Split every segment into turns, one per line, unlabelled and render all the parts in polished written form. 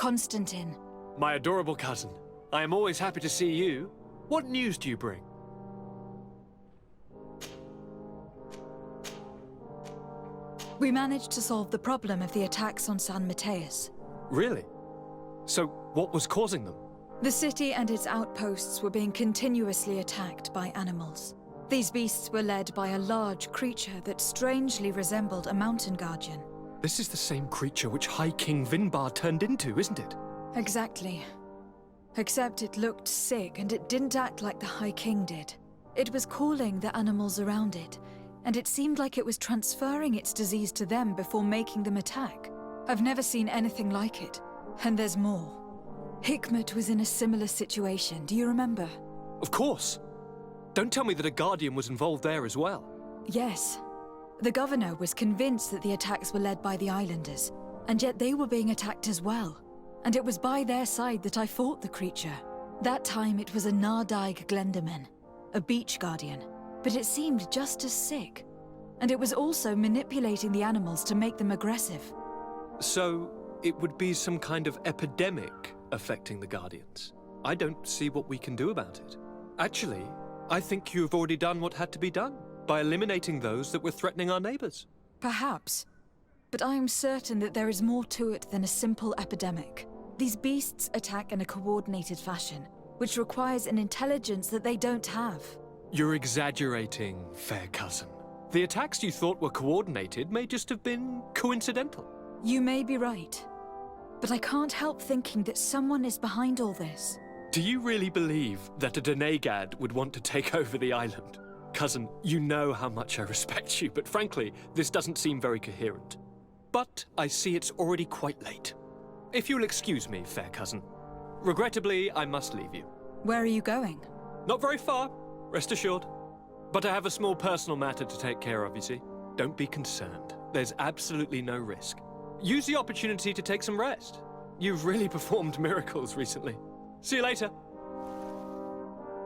Constantin.
My adorable cousin. I am always happy to see you. What news do you bring?
We managed to solve the problem of the attacks on San Mateus.
Really? So, what was causing them?
The city and its outposts were being continuously attacked by animals. These beasts were led by a large creature that strangely resembled a mountain guardian.
This is the same creature which High King Vinbar turned into, isn't it?
Exactly. Except it looked sick and it didn't act like the High King did. It was calling the animals around it, and it seemed like it was transferring its disease to them before making them attack. I've never seen anything like it. And there's more. Hikmet was in a similar situation, do you remember?
Of course. Don't tell me that a Guardian was involved there as well.
Yes. The governor was convinced that the attacks were led by the islanders, and yet they were being attacked as well. And it was by their side that I fought the creature. That time it was a Nardaig Glenderman, a beach guardian, but it seemed just as sick. And it was also manipulating the animals to make them aggressive.
So, it would be some kind of epidemic affecting the Guardians. I don't see what we can do about it. Actually, I think you've already done what had to be done, by eliminating those that were threatening our neighbors.
Perhaps. But I am certain that there is more to it than a simple epidemic. These beasts attack in a coordinated fashion, which requires an intelligence that they don't have.
You're exaggerating, fair cousin. The attacks you thought were coordinated may just have been coincidental.
You may be right. But I can't help thinking that someone is behind all this.
Do you really believe that a Denegad would want to take over the island? Cousin, you know how much I respect you, but frankly, this doesn't seem very coherent. But I see it's already quite late. If you'll excuse me, fair cousin. Regrettably, I must leave you.
Where are you going?
Not very far, rest assured. But I have a small personal matter to take care of, you see. Don't be concerned. There's absolutely no risk. Use the opportunity to take some rest. You've really performed miracles recently. See you later.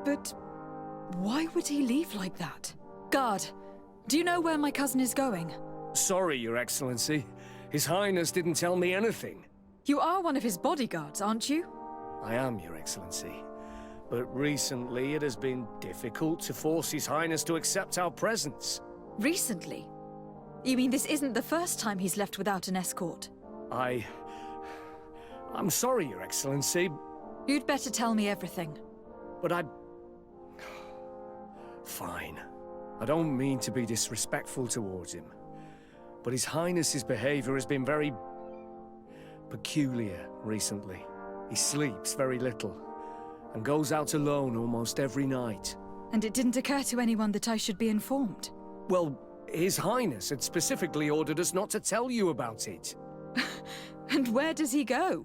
But why would he leave like that? Guard, do you know where my cousin is going?
Sorry, Your Excellency. His Highness didn't tell me anything.
You are one of his bodyguards, aren't you?
I am, Your Excellency. But recently it has been difficult to force His Highness to accept our presence.
Recently? You mean this isn't the first time he's left without an escort?
I'm sorry, Your Excellency.
You'd better tell me everything.
But Fine. I don't mean to be disrespectful towards him. But His Highness's behavior has been very peculiar recently. He sleeps very little, and goes out alone almost every night.
And it didn't occur to anyone that I should be informed?
Well, His Highness had specifically ordered us not to tell you about it.
And where does he go?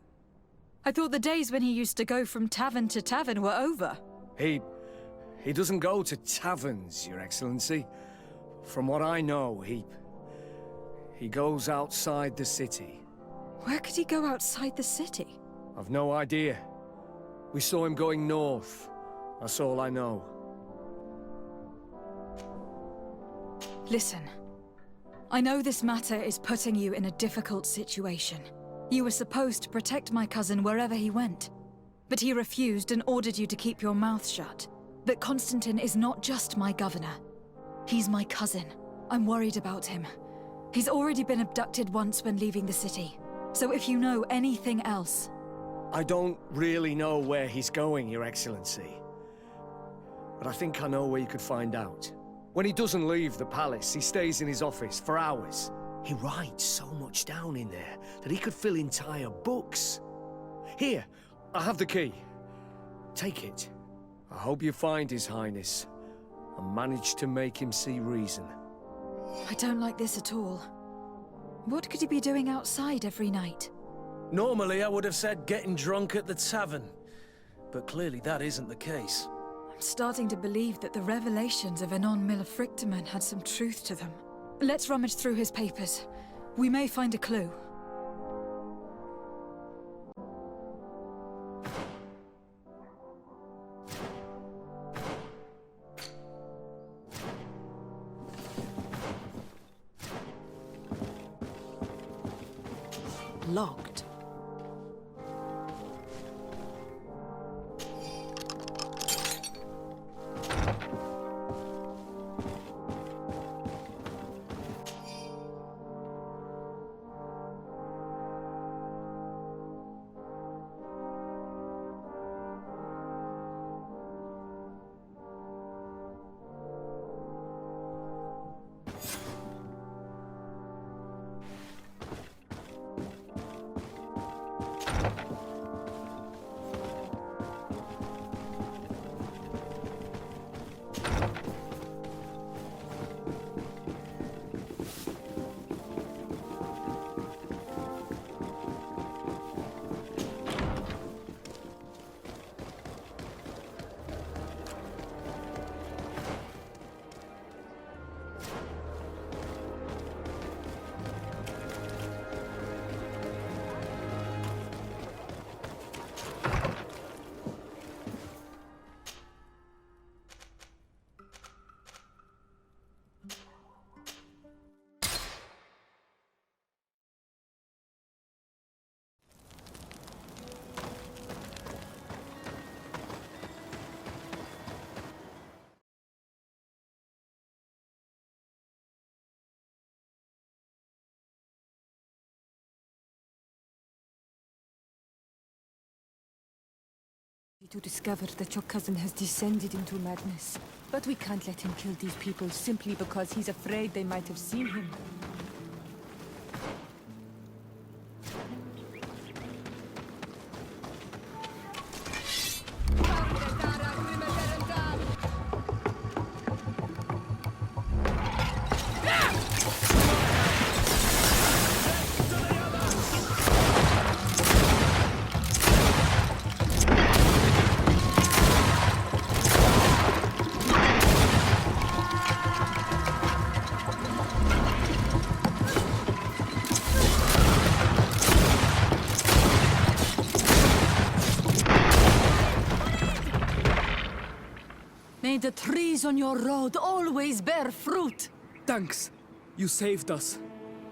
I thought the days when he used to go from tavern to tavern were over.
He doesn't go to taverns, Your Excellency. From what I know, he goes outside the city.
Where could he go outside the city?
I've no idea. We saw him going north. That's all I know.
Listen. I know this matter is putting you in a difficult situation. You were supposed to protect my cousin wherever he went. But he refused and ordered you to keep your mouth shut. But Constantin is not just my governor. He's my cousin. I'm worried about him. He's already been abducted once when leaving the city. So if you know anything else...
I don't really know where he's going, Your Excellency. But I think I know where you could find out. When he doesn't leave the palace, he stays in his office for hours. He writes so much down in there that he could fill entire books. Here, I have the key. Take it. I hope you find His Highness and manage to make him see reason.
I don't like this at all. What could he be doing outside every night?
Normally I would have said getting drunk at the tavern, but clearly that isn't the case.
I'm starting to believe that the revelations of Anon Millefrictaman had some truth to them. Let's rummage through his papers. We may find a clue. Locked.
to discover that your cousin has descended into madness. But we can't let him kill these people simply because he's afraid they might have seen him. May the trees on your road always bear fruit!
Thanks. You saved us.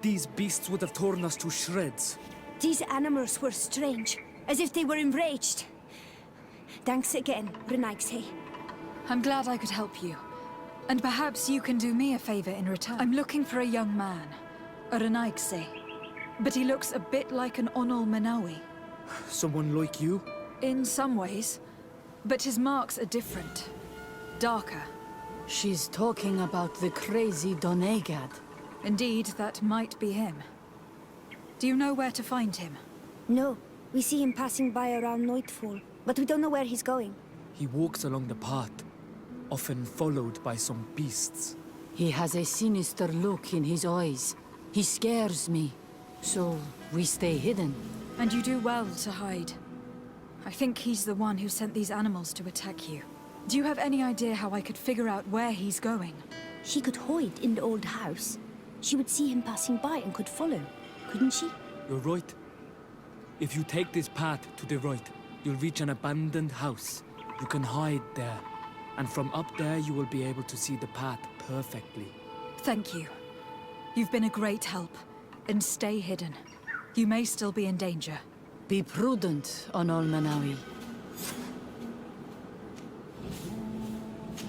These beasts would have torn us to shreds.
These animals were strange, as if they were enraged. Thanks again, Renaigse.
I'm glad I could help you. And perhaps you can do me a favor in return. I'm looking for a young man, a Renaigse. But he looks a bit like an Onol Manawi.
Someone like you?
In some ways. But his marks are different. Darker.
She's talking about the crazy Donegad.
Indeed, that might be him. Do you know where to find him?
No, we see him passing by around nightfall, but we don't know where he's going.
He walks along the path, often followed by some beasts.
He has a sinister look in his eyes. He scares me. So, we stay hidden.
And you do well to hide. I think he's the one who sent these animals to attack you. Do you have any idea how I could figure out where he's going?
She could hide in the old house. She would see him passing by and could follow, couldn't she?
You're right. If you take this path to the right, you'll reach an abandoned house. You can hide there. And from up there, you will be able to see the path perfectly.
Thank you. You've been a great help. And stay hidden. You may still be in danger.
Be prudent, Onol Manawi.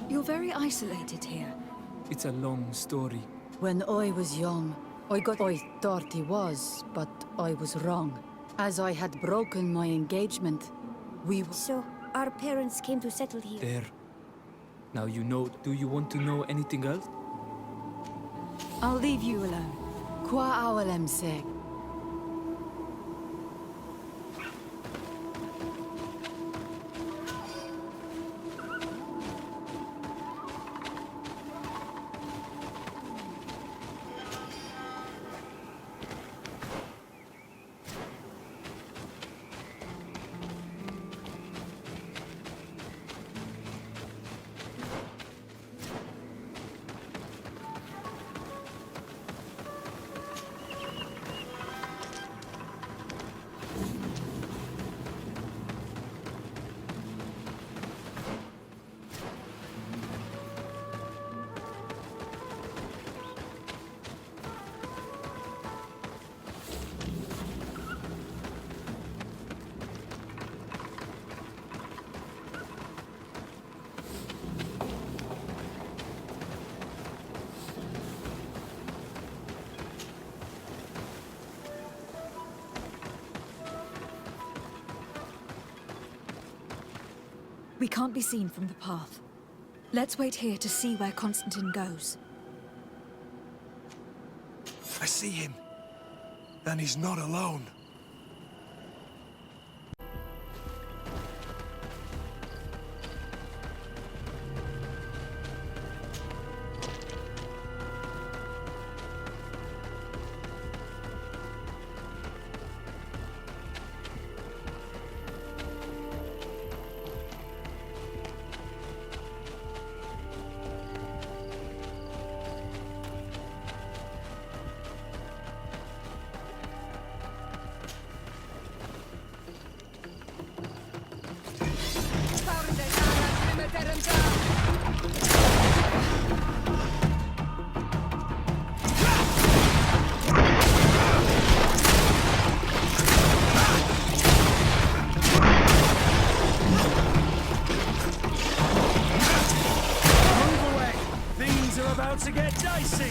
You're very isolated here.
It's a long story.
When I was young, I thought he was, but I was wrong. As I had broken my engagement,
So, our parents came to settle here.
There. Now you know. Do you want to know anything else?
I'll leave you alone.
Kwa awalem seg.
We can't be seen from the path. Let's wait here to see where Constantin goes.
I see him. And he's not alone.
About to get dicey!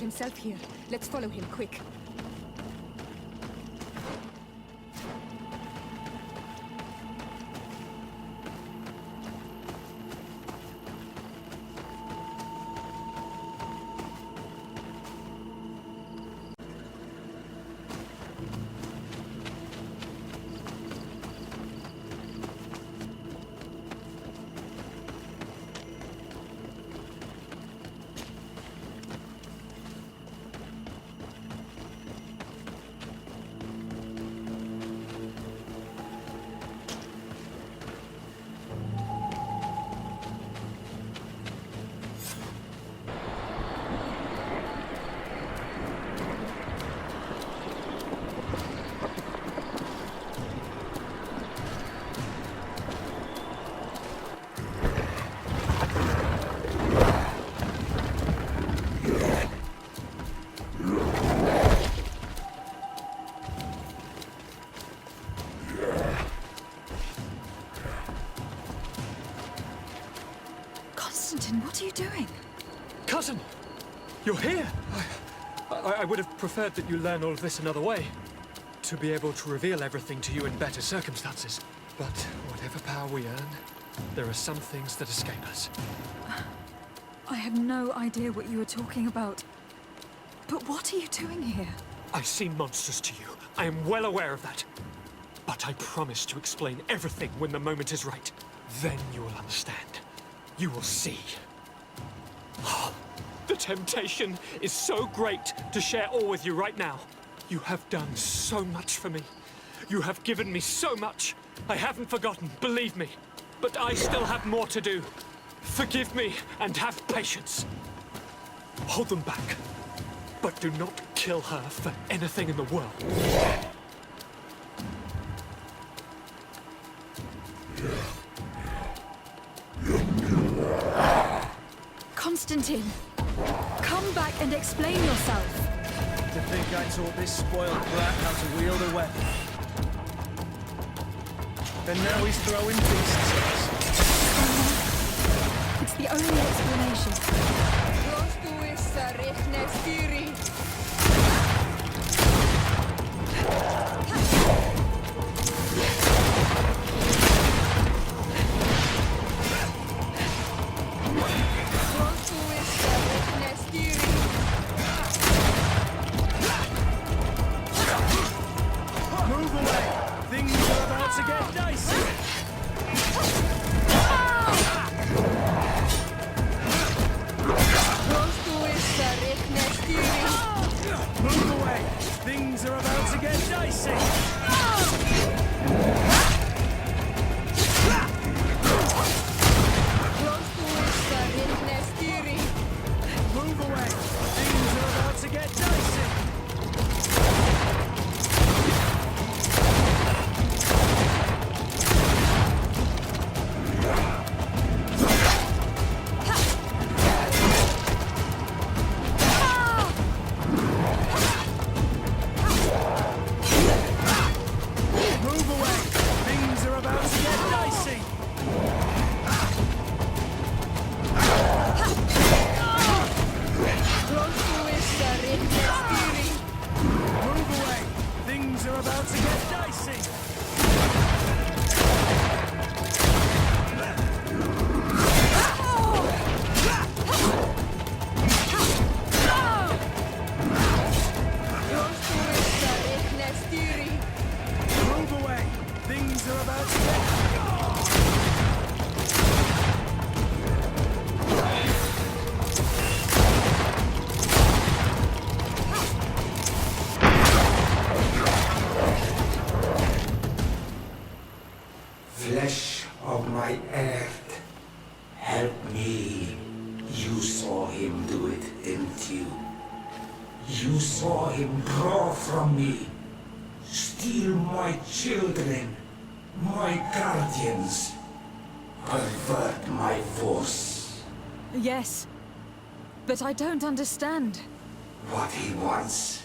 himself here. Let's follow him, quick.
Constantin, what are you doing?
Cousin! You're here! I would have preferred that you learn all of this another way. To be able to reveal everything to you in better circumstances. But whatever power we earn, there are some things that escape us.
I had no idea what you were talking about. But what are you doing here?
I seem monstrous to you. I am well aware of that. But I promise to explain everything when the moment is right. Then you will understand. You will see. The temptation is so great to share all with you right now. You have done so much for me. You have given me so much. I haven't forgotten, believe me. But I still have more to do. Forgive me and have patience. Hold them back. But do not kill her for anything in the world.
Constantin, come back and explain yourself.
To think I taught this spoiled brat how to wield a weapon. And now he's throwing beasts at us.
It's the only explanation.
Move away! Things are about to get dicey! Move away! Things are about to get dicey! Move away! Things are about to get dicey! Move away! Things are about to get dicey! Move away! Things are about to get dicey! Move away! Things are about to get...
Flesh of my earth, help me. You saw him do it, didn't you? You saw him draw from me, steal my children, my guardians, pervert my force.
Yes, but I don't understand.
What he wants,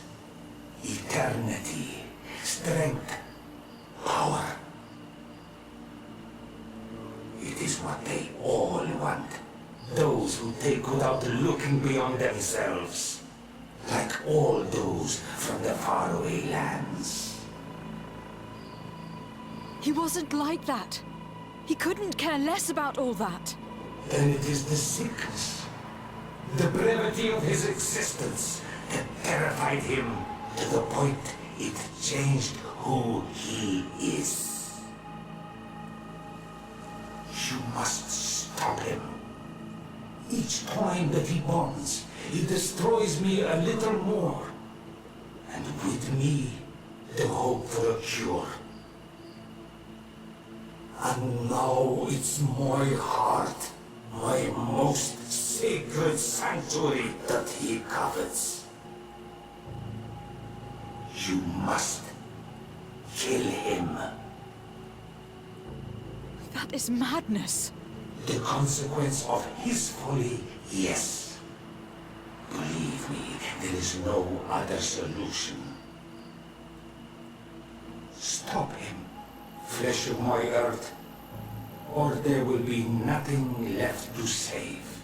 eternity, strength, power. It is what they all want. Those who take without looking beyond themselves. all those from the faraway lands.
He wasn't like that. He couldn't care less about all that.
Then it is the sickness, the brevity of his existence that terrified him to the point it changed who he is. You must stop him. Each time that he bonds, he destroys me a little more. And with me, the hope for a cure. And now it's my heart, my most sacred sanctuary that he covets. You must kill him.
That is madness.
The consequence of his folly, yes. Believe me, there is no other solution. Stop him, flesh of my earth, or there will be nothing left to save.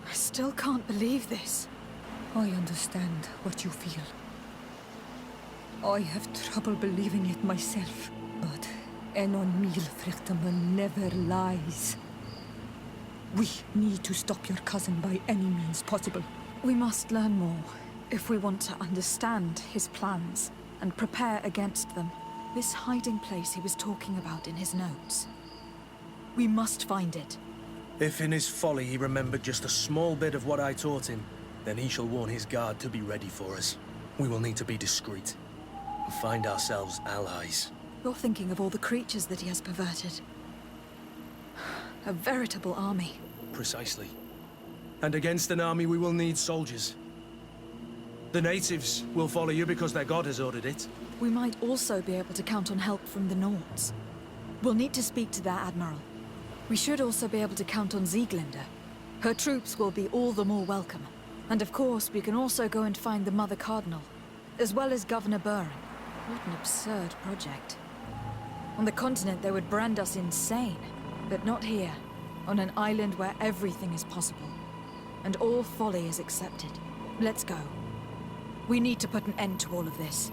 I still can't believe this.
I understand what you feel. I have trouble believing it myself, but Enon Milfrichtaman never lies. We need to stop your cousin by any means possible.
We must learn more if we want to understand his plans and prepare against them. This hiding place he was talking about in his notes. We must find it.
If in his folly he remembered just a small bit of what I taught him, then he shall warn his guard to be ready for us. We will need to be discreet and find ourselves allies.
You're thinking of all the creatures that he has perverted. A veritable army.
Precisely. And against an army we will need soldiers. The natives will follow you because their god has ordered it.
We might also be able to count on help from the Nords. We'll need to speak to their admiral. We should also be able to count on Sieglinde. Her troops will be all the more welcome. And of course, we can also go and find the Mother Cardinal, as well as Governor Buren. What an absurd project. On the continent, they would brand us insane. But not here, on an island where everything is possible. And all folly is accepted. Let's go. We need to put an end to all of this.